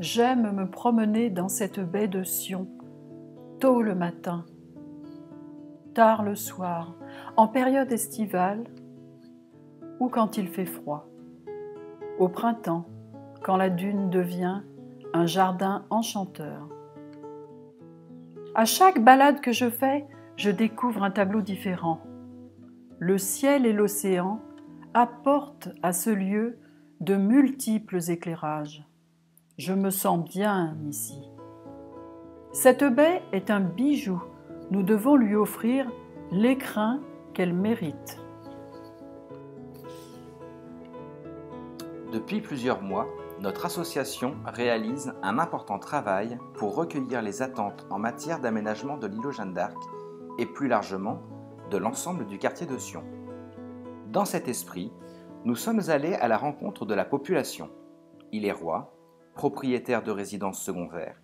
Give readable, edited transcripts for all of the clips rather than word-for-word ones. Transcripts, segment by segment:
J'aime me promener dans cette baie de Sion, tôt le matin, tard le soir, en période estivale ou quand il fait froid, au printemps, quand la dune devient un jardin enchanteur. À chaque balade que je fais, je découvre un tableau différent. Le ciel et l'océan apportent à ce lieu de multiples éclairages. Je me sens bien ici. Cette baie est un bijou. Nous devons lui offrir l'écrin qu'elle mérite. Depuis plusieurs mois, notre association réalise un important travail pour recueillir les attentes en matière d'aménagement de l'îlot Jeanne d'Arc et plus largement de l'ensemble du quartier de Sion. Dans cet esprit, nous sommes allés à la rencontre de la population, Illérois, propriétaires de résidences secondaires,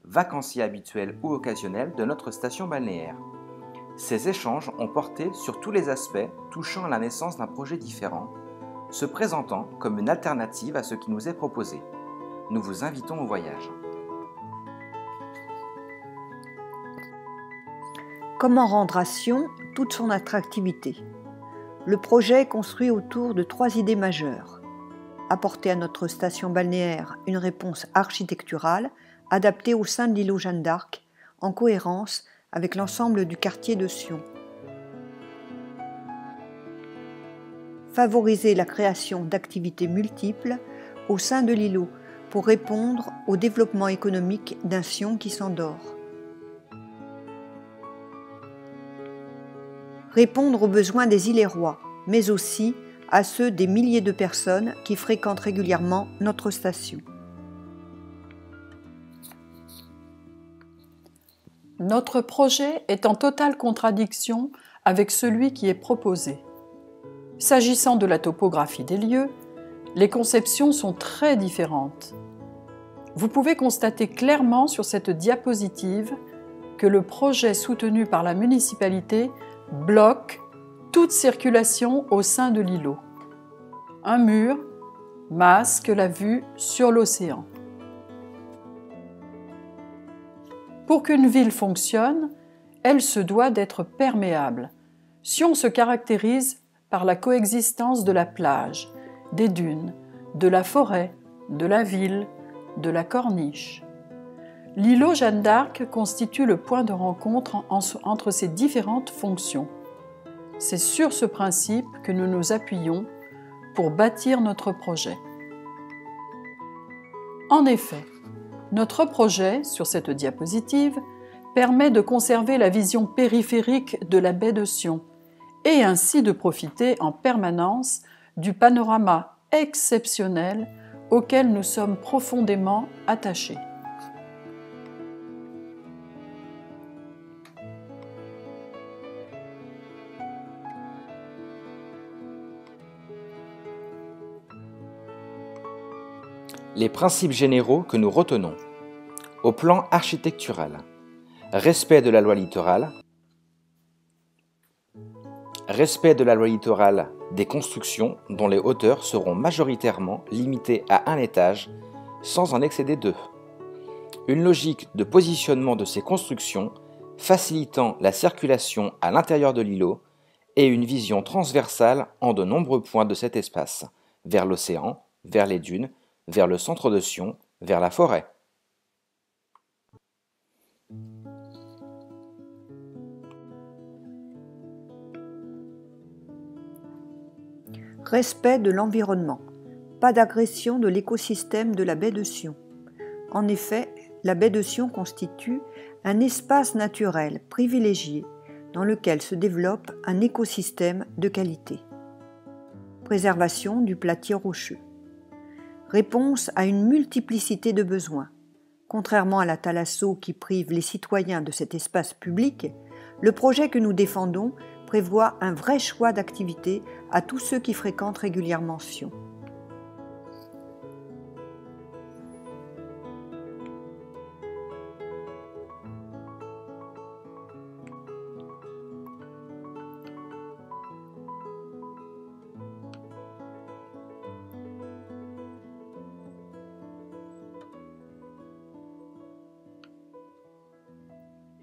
vacanciers habituels ou occasionnels de notre station balnéaire. Ces échanges ont porté sur tous les aspects touchant à la naissance d'un projet différent, se présentant comme une alternative à ce qui nous est proposé. Nous vous invitons au voyage. Comment rendre à Sion toute son attractivité? Le projet est construit autour de 3 idées majeures. Apporter à notre station balnéaire une réponse architecturale adaptée au sein de l'îlot Jeanne d'Arc, en cohérence avec l'ensemble du quartier de Sion. Favoriser la création d'activités multiples au sein de l'îlot pour répondre au développement économique d'un Sion qui s'endort. Répondre aux besoins des Illérois, mais aussi à ceux des milliers de personnes qui fréquentent régulièrement notre station. Notre projet est en totale contradiction avec celui qui est proposé. S'agissant de la topographie des lieux, les conceptions sont très différentes. Vous pouvez constater clairement sur cette diapositive que le projet soutenu par la municipalité bloque toute circulation au sein de l'îlot. Un mur masque la vue sur l'océan. Pour qu'une ville fonctionne, elle se doit d'être perméable. Sion se caractérise par la coexistence de la plage, des dunes, de la forêt, de la ville, de la corniche. L'îlot Jeanne d'Arc constitue le point de rencontre entre ces différentes fonctions. C'est sur ce principe que nous nous appuyons pour bâtir notre projet. En effet, notre projet, sur cette diapositive, permet de conserver la vision périphérique de la baie de Sion et ainsi de profiter en permanence du panorama exceptionnel auquel nous sommes profondément attachés. Les principes généraux que nous retenons. Au plan architectural, respect de la loi littorale, des constructions dont les hauteurs seront majoritairement limitées à un étage sans en excéder 2. Une logique de positionnement de ces constructions facilitant la circulation à l'intérieur de l'îlot et une vision transversale en de nombreux points de cet espace, vers l'océan, vers les dunes, vers le centre de Sion, vers la forêt. Respect de l'environnement. Pas d'agression de l'écosystème de la baie de Sion. En effet, la baie de Sion constitue un espace naturel privilégié dans lequel se développe un écosystème de qualité. Préservation du platier rocheux. Réponse à une multiplicité de besoins. Contrairement à la thalasso qui prive les citoyens de cet espace public, le projet que nous défendons prévoit un vrai choix d'activités à tous ceux qui fréquentent régulièrement Sion.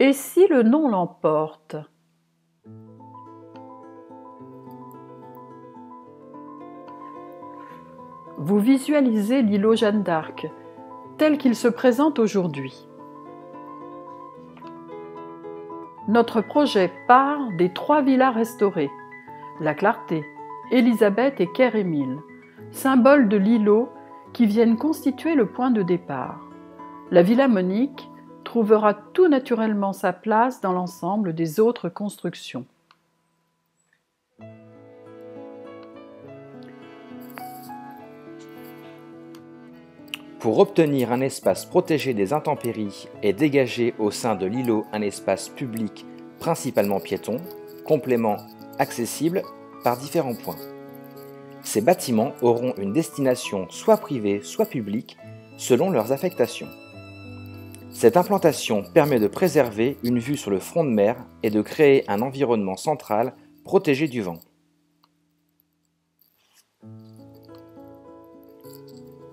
Et si le nom l'emporte? Vous visualisez l'îlot Jeanne d'Arc, tel qu'il se présente aujourd'hui. Notre projet part des 3 villas restaurées, La Clarté, Élisabeth et Quai-Émile, symboles de l'îlot qui viennent constituer le point de départ. La Villa Monique trouvera tout naturellement sa place dans l'ensemble des autres constructions. Pour obtenir un espace protégé des intempéries et dégager au sein de l'îlot un espace public principalement piéton, complément accessible par différents points. Ces bâtiments auront une destination soit privée, soit publique, selon leurs affectations. Cette implantation permet de préserver une vue sur le front de mer et de créer un environnement central protégé du vent.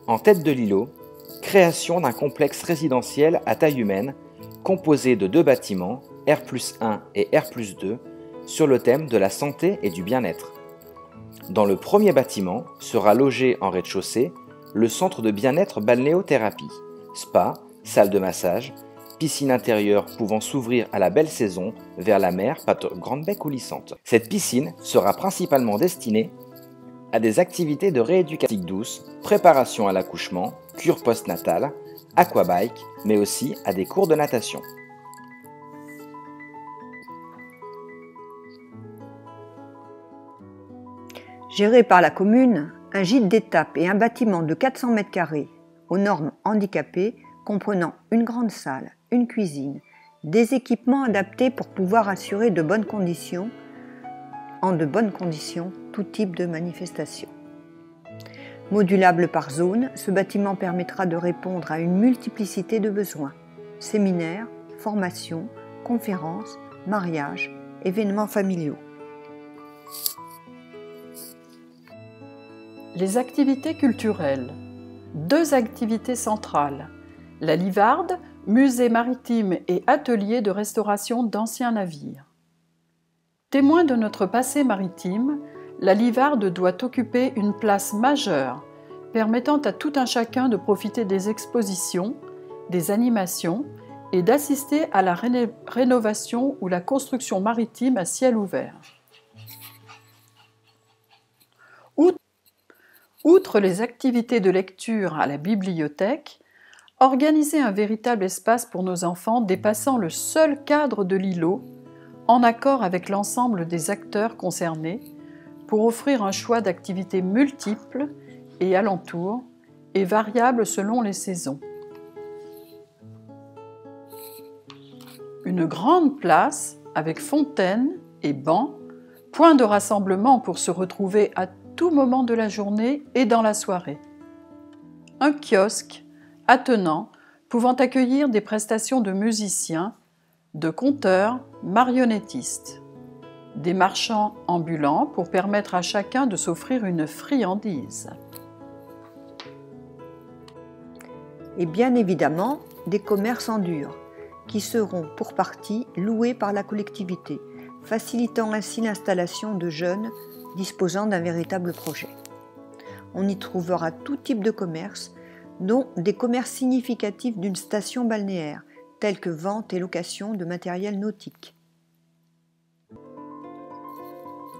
En tête de l'îlot, création d'un complexe résidentiel à taille humaine, composé de 2 bâtiments, R+1 et R+2, sur le thème de la santé et du bien-être. Dans le premier bâtiment sera logé en rez-de-chaussée le centre de bien-être balnéothérapie, spa, salle de massage, piscine intérieure pouvant s'ouvrir à la belle saison vers la mer, pas grande baie coulissante. Cette piscine sera principalement destinée à des activités de rééducation douce, préparation à l'accouchement, cure postnatale, aquabike, mais aussi à des cours de natation. Géré par la commune, un gîte d'étape et un bâtiment de 400 m² aux normes handicapées, comprenant une grande salle, une cuisine, des équipements adaptés pour pouvoir assurer en de bonnes conditions tout type de manifestation. Modulable par zone, ce bâtiment permettra de répondre à une multiplicité de besoins: séminaires, formations, conférences, mariages, événements familiaux. Les activités culturelles. 2 activités centrales. La Livarde, musée maritime et atelier de restauration d'anciens navires. Témoin de notre passé maritime, la Livarde doit occuper une place majeure, permettant à tout un chacun de profiter des expositions, des animations et d'assister à la rénovation ou la construction maritime à ciel ouvert. Outre les activités de lecture à la bibliothèque, organiser un véritable espace pour nos enfants dépassant le seul cadre de l'îlot, en accord avec l'ensemble des acteurs concernés, pour offrir un choix d'activités multiples et alentours et variables selon les saisons. Une grande place avec fontaine et bancs, point de rassemblement pour se retrouver à tout moment de la journée et dans la soirée. Un kiosque attenant pouvant accueillir des prestations de musiciens, de conteurs, marionnettistes. Des marchands ambulants pour permettre à chacun de s'offrir une friandise. Et bien évidemment, des commerces en dur, qui seront pour partie loués par la collectivité, facilitant ainsi l'installation de jeunes disposant d'un véritable projet. On y trouvera tout type de commerce, dont des commerces significatifs d'une station balnéaire, tels que vente et location de matériel nautique.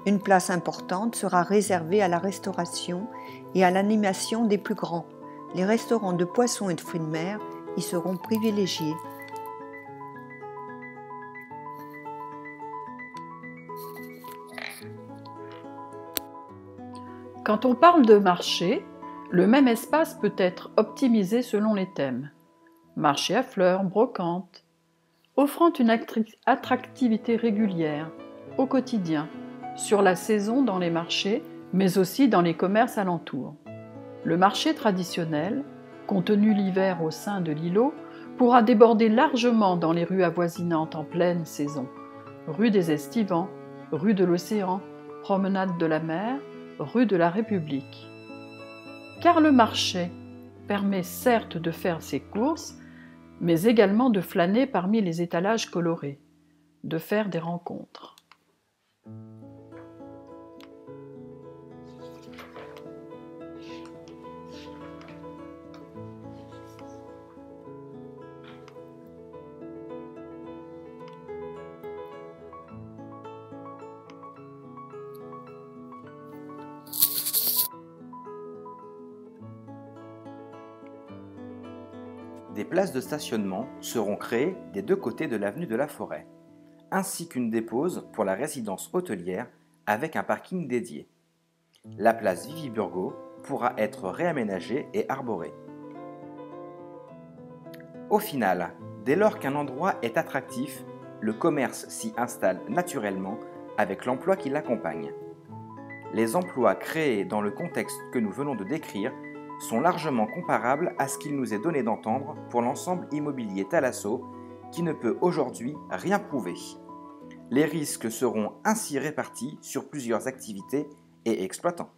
Une place importante sera réservée à la restauration et à l'animation des plus grands. Les restaurants de poissons et de fruits de mer y seront privilégiés. Quand on parle de marché, le même espace peut être optimisé selon les thèmes. Marché à fleurs, brocante, offrant une attractivité régulière, au quotidien, sur la saison dans les marchés, mais aussi dans les commerces alentours. Le marché traditionnel, contenu l'hiver au sein de l'îlot, pourra déborder largement dans les rues avoisinantes en pleine saison. Rue des Estivants, rue de l'Océan, promenade de la mer, rue de la République. Car le marché permet certes de faire ses courses, mais également de flâner parmi les étalages colorés, de faire des rencontres. Des places de stationnement seront créées des deux côtés de l'avenue de la Forêt, ainsi qu'une dépose pour la résidence hôtelière avec un parking dédié. La place Vivi-Burgo pourra être réaménagée et arborée. Au final, dès lors qu'un endroit est attractif, le commerce s'y installe naturellement avec l'emploi qui l'accompagne. Les emplois créés dans le contexte que nous venons de décrire sont largement comparables à ce qu'il nous est donné d'entendre pour l'ensemble immobilier Thalasso, qui ne peut aujourd'hui rien prouver. Les risques seront ainsi répartis sur plusieurs activités et exploitants.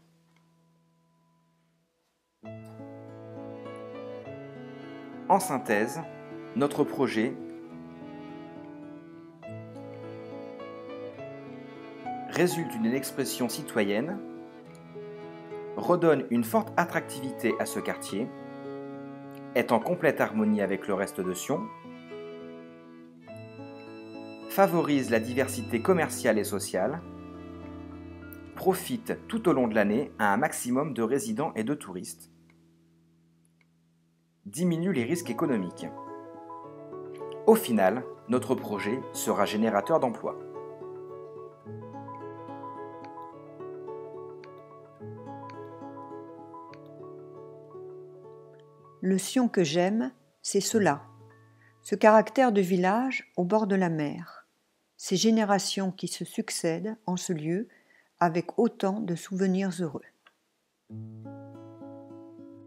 En synthèse, notre projet résulte d'une expression citoyenne, redonne une forte attractivité à ce quartier, est en complète harmonie avec le reste de Sion, favorise la diversité commerciale et sociale, profite tout au long de l'année à un maximum de résidents et de touristes, diminue les risques économiques. Au final, notre projet sera générateur d'emplois. Le Sion que j'aime, c'est cela, ce caractère de village au bord de la mer, ces générations qui se succèdent en ce lieu avec autant de souvenirs heureux.